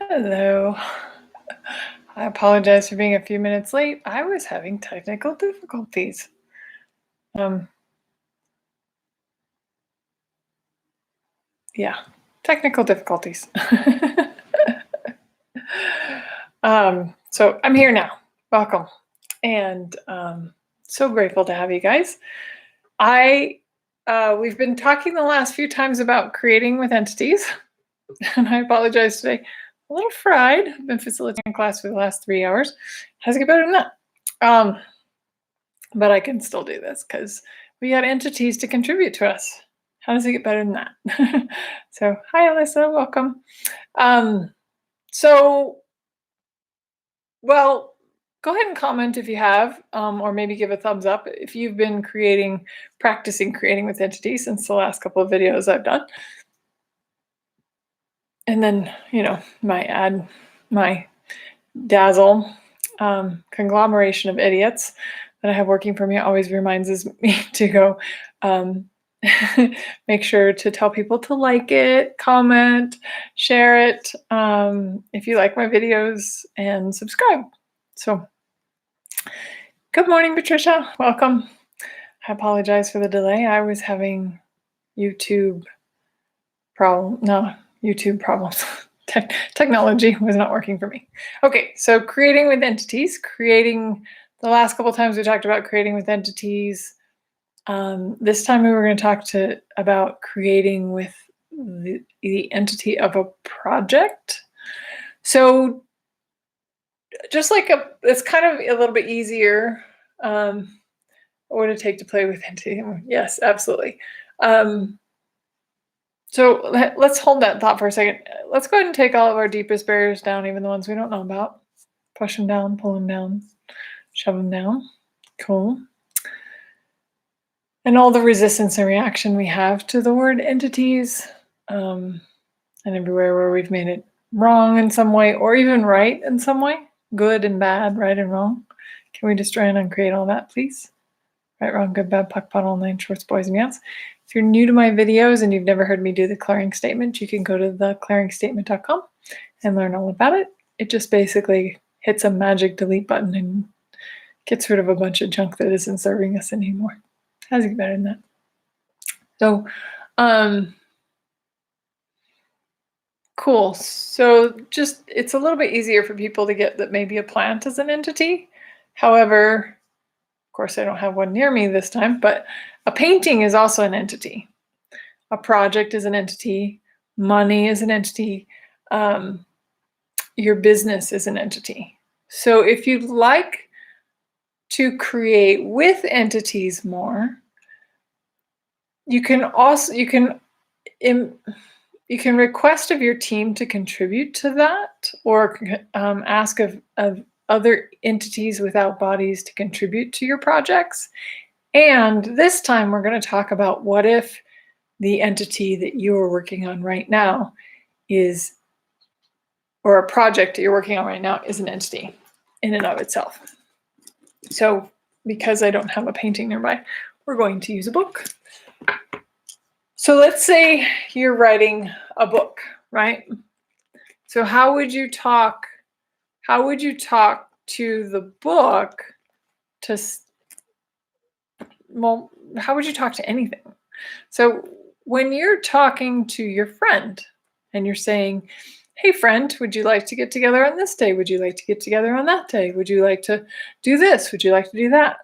Hello. I apologize for being a few minutes late. I was having technical difficulties. Um, yeah, technical difficulties. So I'm here now. Welcome. And so grateful to have you guys. We've been talking the last few times about creating with entities, and I apologize today. A little fried. I've been facilitating class for the last 3 hours. Has to get better than that. But I can still do this because we got entities to contribute to us. How does it get better than that? So, hi, Alyssa, welcome. Um, so, well, go ahead and comment if you have, or maybe give a thumbs up if you've been practicing creating with entities since the last couple of videos I've done. And then, might add my dazzle conglomeration of idiots that I have working for me always reminds me to go make sure to tell people to like it, comment, share it if you like my videos, and subscribe. So, good morning, Patricia. Welcome. I apologize for the delay. I was having YouTube problems. Technology was not working for me. Okay, so creating with entities, the last couple times we talked about creating with entities. This time we were going to talk about creating with the entity of a project. So just like it's kind of a little bit easier. What would it take to play with entity? Yes, absolutely. So let's hold that thought for a second. Let's go ahead and take all of our deepest barriers down, even the ones we don't know about. Push them down, pull them down, shove them down. Cool. And all the resistance and reaction we have to the word entities, and everywhere where we've made it wrong in some way, or even right in some way, good and bad, right and wrong. Can we destroy and uncreate all that, please? Right, wrong, good, bad, puck, pot, all nine shorts, boys, and meows. If you're new to my videos and you've never heard me do the clearing statement, you can go to theclearingstatement.com and learn all about it. It just basically hits a magic delete button and gets rid of a bunch of junk that isn't serving us anymore. How does it get better than that? So, cool. So just, it's a little bit easier for people to get that maybe a plant is an entity. However, of course, I don't have one near me this time, but a painting is also an entity. A project is an entity. Money is an entity. Your business is an entity. So if you'd like to create with entities more, you can request of your team to contribute to that, or ask of other entities without bodies to contribute to your projects. And this time we're going to talk about what if the entity that you are working on right now or a project that you're working on right now is an entity in and of itself. So because I don't have a painting nearby, we're going to use a book. So let's say you're writing a book, right? So how would you talk to the book how would you talk to anything? So when you're talking to your friend and you're saying, hey friend, would you like to get together on this day? Would you like to get together on that day? Would you like to do this? Would you like to do that?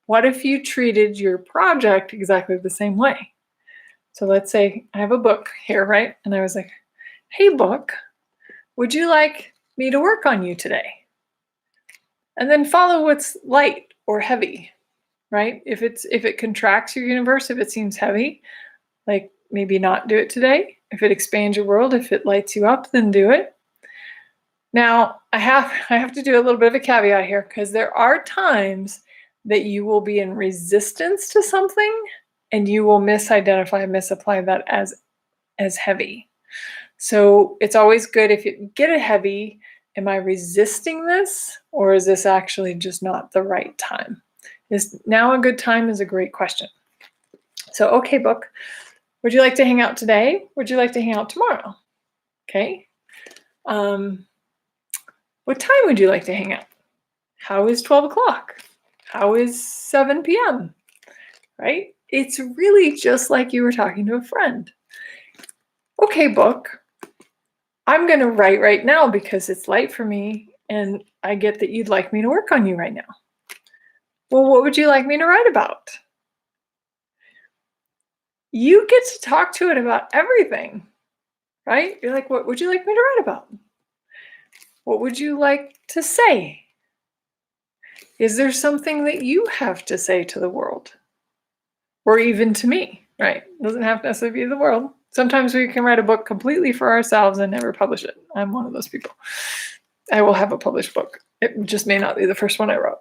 What if you treated your project exactly the same way? So let's say I have a book here, right? And I was like, hey book, would you like me to work on you today? And then follow what's light or heavy, right? If it contracts your universe, if it seems heavy, like maybe not do it today. If it expands your world, if it lights you up, then do it. Now, I have to do a little bit of a caveat here, because there are times that you will be in resistance to something and you will misapply that as heavy. So it's always good if you get it heavy. Am I resisting this, or is this actually just not the right time? Is now a good time is a great question. So, okay, book, would you like to hang out today? Would you like to hang out tomorrow? Okay. What time would you like to hang out? How is 12 o'clock? How is 7 p.m.? Right? It's really just like you were talking to a friend. Okay, book, I'm going to write right now because it's light for me and I get that you'd like me to work on you right now. Well, what would you like me to write about? You get to talk to it about everything, right? You're like, what would you like me to write about? What would you like to say? Is there something that you have to say to the world? Or even to me, right? It doesn't have to necessarily be the world. Sometimes we can write a book completely for ourselves and never publish it. I'm one of those people. I will have a published book. It just may not be the first one I wrote.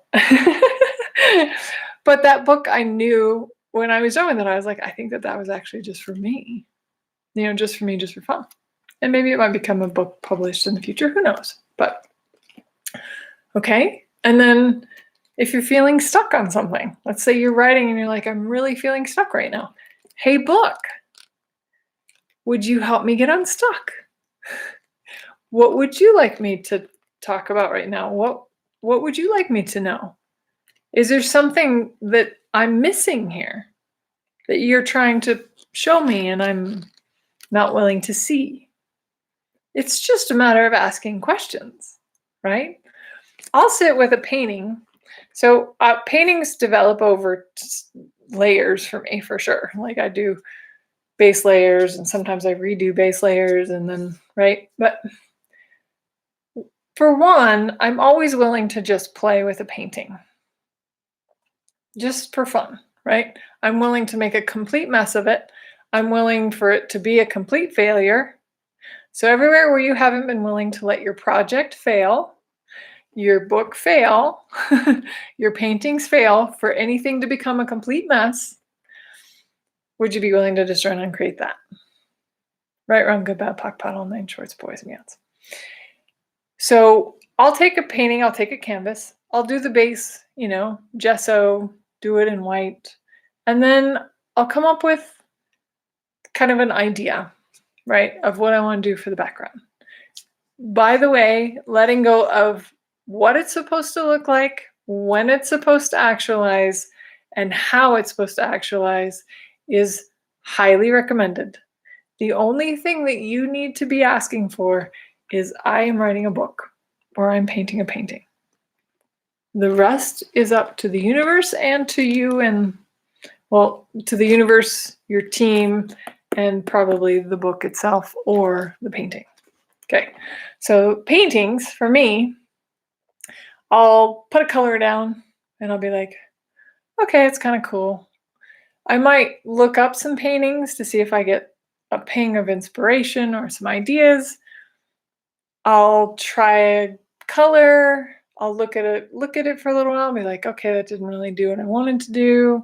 But that book, I knew when I was doing that, I was like, I think that was actually just for me. Just for me, just for fun. And maybe it might become a book published in the future. Who knows? But okay. And then if you're feeling stuck on something, let's say you're writing and you're like, I'm really feeling stuck right now. Hey, book, would you help me get unstuck? What would you like me to talk about right now? What would you like me to know? Is there something that I'm missing here that you're trying to show me and I'm not willing to see? It's just a matter of asking questions, right? I'll sit with a painting. So paintings develop over layers for me, for sure. Like I do base layers and sometimes I redo base layers and then, right? But for one, I'm always willing to just play with a painting. Just for fun, right? I'm willing to make a complete mess of it. I'm willing for it to be a complete failure. So everywhere where you haven't been willing to let your project fail, your book fail, your paintings fail, for anything to become a complete mess, would you be willing to just run and create that? Right, wrong, good, bad, POC, POD, all nine shorts, boys, and meows. So I'll take a painting, I'll take a canvas, I'll do the base, gesso, do it in white, and then I'll come up with kind of an idea, right, of what I want to do for the background. By the way, letting go of what it's supposed to look like, when it's supposed to actualize, and how it's supposed to actualize is highly recommended. The only thing that you need to be asking for is I am writing a book or I'm painting a painting. The rest is up to the universe and to you and, well, to the universe, your team, and probably the book itself or the painting. Okay, so paintings, for me, I'll put a color down and I'll be like, okay, it's kind of cool. I might look up some paintings to see if I get a ping of inspiration or some ideas. I'll try a color. I'll look at it for a little while and be like, okay, that didn't really do what I wanted to do.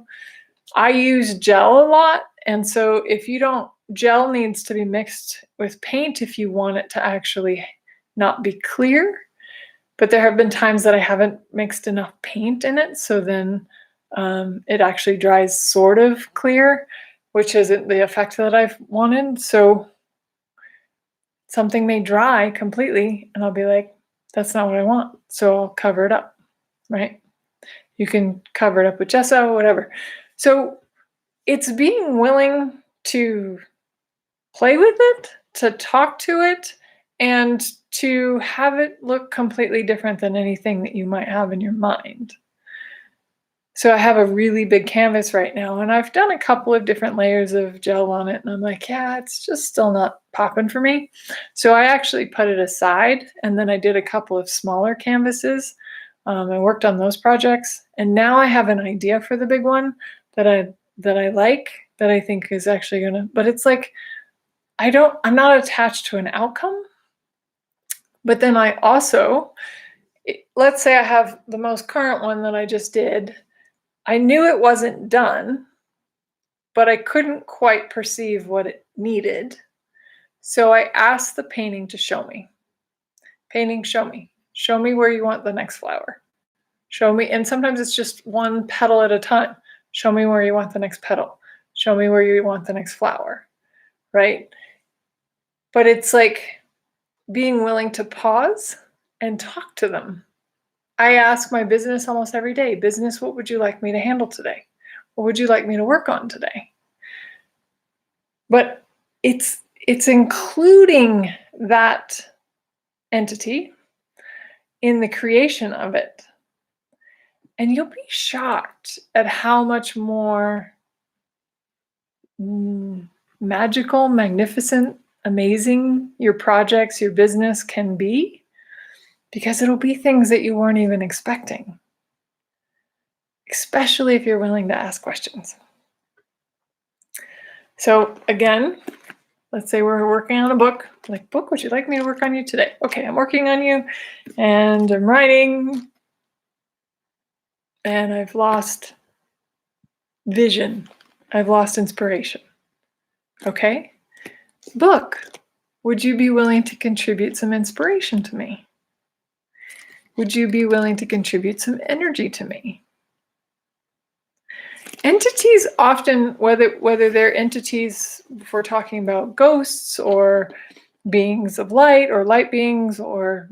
I use gel a lot. And so gel needs to be mixed with paint if you want it to actually not be clear. But there have been times that I haven't mixed enough paint in it. So then it actually dries sort of clear, which isn't the effect that I've wanted. So something may dry completely and I'll be like, that's not what I want. So I'll cover it up, right? You can cover it up with gesso, whatever. So it's being willing to play with it, to talk to it, and to have it look completely different than anything that you might have in your mind. So I have a really big canvas right now, and I've done a couple of different layers of gel on it, and I'm like, yeah, it's just still not popping for me. So I actually put it aside, and then I did a couple of smaller canvases. I worked on those projects, and now I have an idea for the big one that I like, that I think is actually gonna, but it's like, I'm not attached to an outcome. But then I also, let's say I have the most current one that I just did. I knew it wasn't done, but I couldn't quite perceive what it needed. So I asked the painting to show me. Painting, show me. Show me where you want the next flower. Show me, and sometimes it's just one petal at a time. Show me where you want the next petal. Show me where you want the next flower, right? But it's like, being willing to pause and talk to them. I ask my business almost every day, business, what would you like me to handle today? What would you like me to work on today? But it's including that entity in the creation of it. And you'll be shocked at how much more magical, magnificent, amazing your projects, your business can be, because it'll be things that you weren't even expecting, especially if you're willing to ask questions. So again, let's say we're working on a book. Like, book, would you like me to work on you today? Okay, I'm working on you and I'm writing and I've lost vision. I've lost inspiration. Okay? Book, would you be willing to contribute some inspiration to me? Would you be willing to contribute some energy to me? Entities often, whether they're entities, if we're talking about ghosts or beings of light or light beings or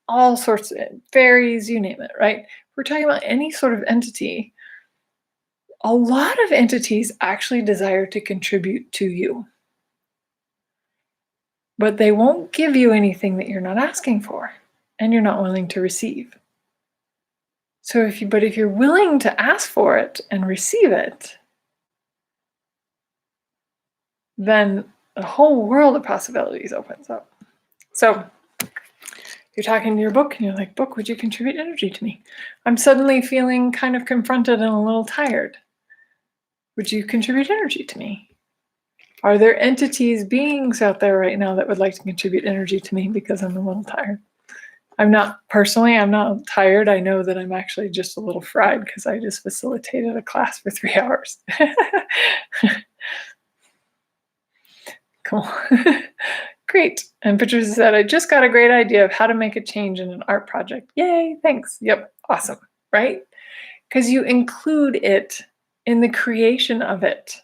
all sorts of fairies, you name it, right? If we're talking about any sort of entity, a lot of entities actually desire to contribute to you, but they won't give you anything that you're not asking for and you're not willing to receive. So if you're willing to ask for it and receive it, then a whole world of possibilities opens up. So you're talking to your book and you're like, book, would you contribute energy to me? I'm suddenly feeling kind of confronted and a little tired. Would you contribute energy to me? Are there entities, beings out there right now that would like to contribute energy to me because I'm a little tired? I'm not tired. I know that I'm actually just a little fried because I just facilitated a class for 3 hours. Cool. Great. And Patricia said, I just got a great idea of how to make a change in an art project. Yay, thanks. Yep, awesome, right? Because you include it in the creation of it.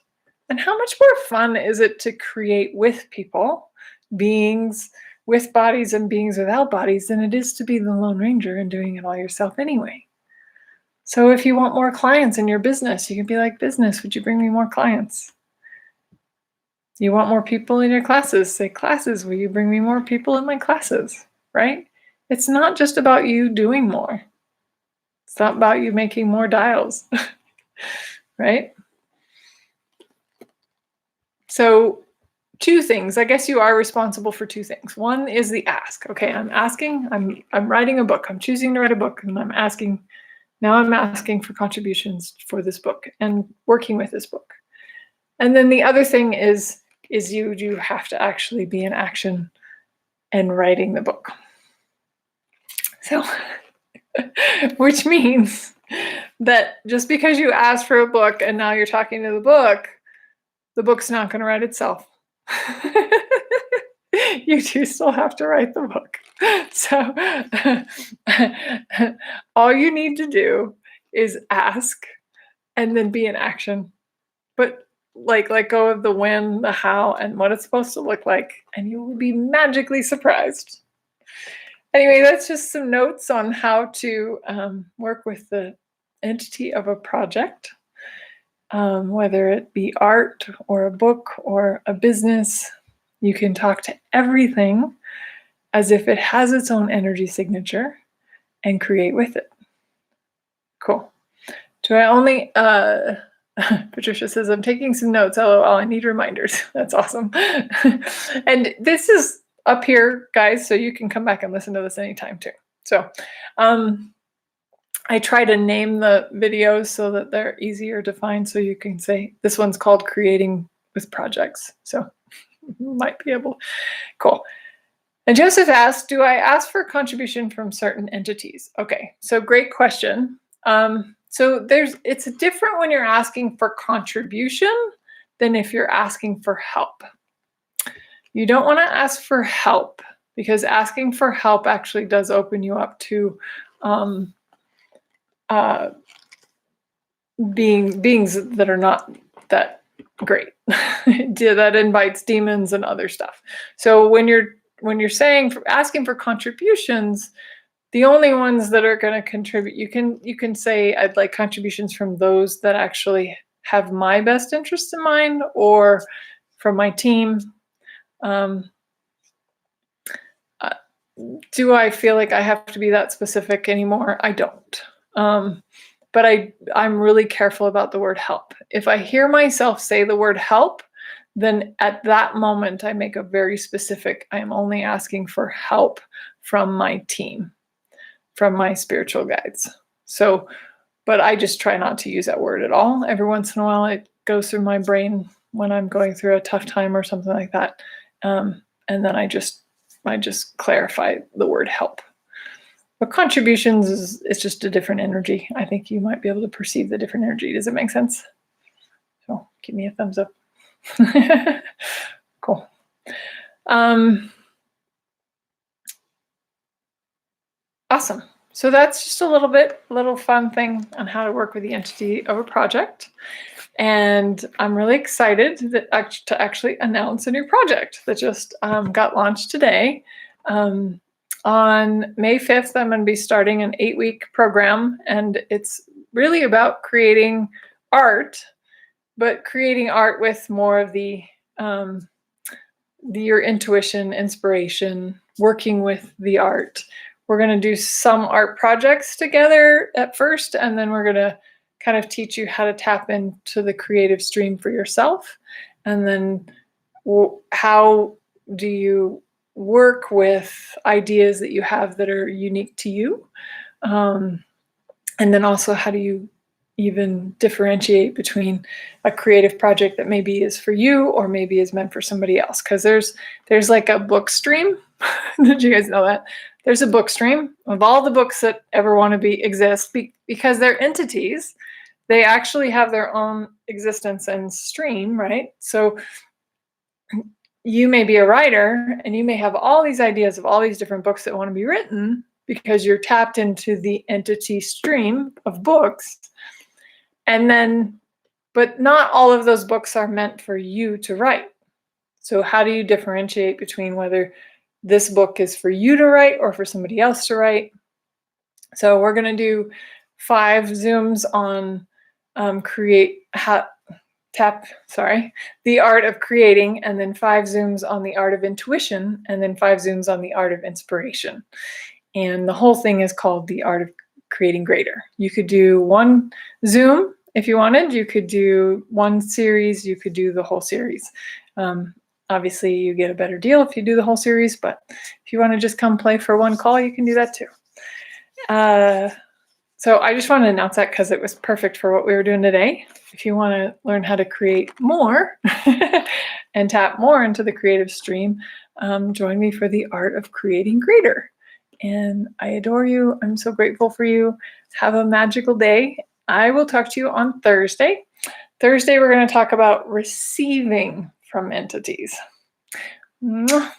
And how much more fun is it to create with people, beings with bodies and beings without bodies, than it is to be the Lone Ranger and doing it all yourself anyway? So if you want more clients in your business, you can be like, business, would you bring me more clients? You want more people in your classes? Say, classes, will you bring me more people in my classes? Right? It's not just about you doing more. It's not about you making more dials. Right? So 2 things. I guess you are responsible for 2 things. One is the ask. Okay, I'm asking, I'm writing a book. I'm choosing to write a book, and I'm asking for contributions for this book and working with this book. And then the other thing is you have to actually be in action and writing the book. So, which means that just because you asked for a book and now you're talking to the book's not going to write itself. You do still have to write the book. So all you need to do is ask and then be in action. But let go of the when, the how, and what it's supposed to look like, and you will be magically surprised. Anyway, that's just some notes on how to work with the entity of a project, whether it be art or a book or a business. You can talk to everything as if it has its own energy signature and create with it. Cool. Do I only... Patricia says, I'm taking some notes. LOL, I need reminders. That's awesome. And this is up here, guys, so you can come back and listen to this anytime too. So I try to name the videos so that they're easier to find, so you can say, this one's called Creating with Projects. So you might be able. Cool. And Joseph asked, do I ask for contribution from certain entities? Okay, so great question. So it's different when you're asking for contribution than if you're asking for help. You don't want to ask for help, because asking for help actually does open you up to beings that are not that great. That invites demons and other stuff. So when you're when you're saying asking for contributions, the only ones that are going to contribute, you can say I'd like contributions from those that actually have my best interest in mind or from my team. Do I feel like I have to be that specific anymore? I don't. But I'm really careful about the word help. If I hear myself say the word help, then at that moment I make a very specific, I am only asking for help from my team, from my spiritual guides. So, but I just try not to use that word at all. Every once in a while it goes through my brain when I'm going through a tough time or something like that. And then I just clarify the word help. But contributions it's just a different energy. I think you might be able to perceive the different energy. Does it make sense? So give me a thumbs up. Cool. Awesome. So that's just a little fun thing on how to work with the entity of a project. And I'm really excited to actually announce a new project that just got launched today. On May 5th, I'm going to be starting an 8-week program, and it's really about creating art, but creating art with more of your intuition, inspiration, working with the art. We're going to do some art projects together at first, and then we're going to kind of teach you how to tap into the creative stream for yourself. And then how do you work with ideas that you have that are unique to you? And then also, how do you even differentiate between a creative project that maybe is for you or maybe is meant for somebody else? Because there's like a book stream. Did you guys know that? There's a book stream of all the books that ever want to exist because they're entities. They actually have their own existence and stream, right? So you may be a writer and you may have all these ideas of all these different books that want to be written because you're tapped into the entity stream of books. And then, but not all of those books are meant for you to write. So how do you differentiate between whether this book is for you to write or for somebody else to write? So we're going to do 5 Zooms on the art of creating, and then 5 Zooms on the art of intuition, and then 5 Zooms on the art of inspiration. And the whole thing is called the art of creating greater. You could do 1 Zoom if you wanted. You could do 1 series. You could do the whole series. Obviously, you get a better deal if you do the whole series, but if you want to just come play for 1 call, you can do that too. So I just want to announce that because it was perfect for what we were doing today. If you want to learn how to create more and tap more into the creative stream, join me for the art of creating greater. And I adore you. I'm so grateful for you. Have a magical day. I will talk to you on Thursday. Thursday, we're going to talk about receiving from entities. Mwah.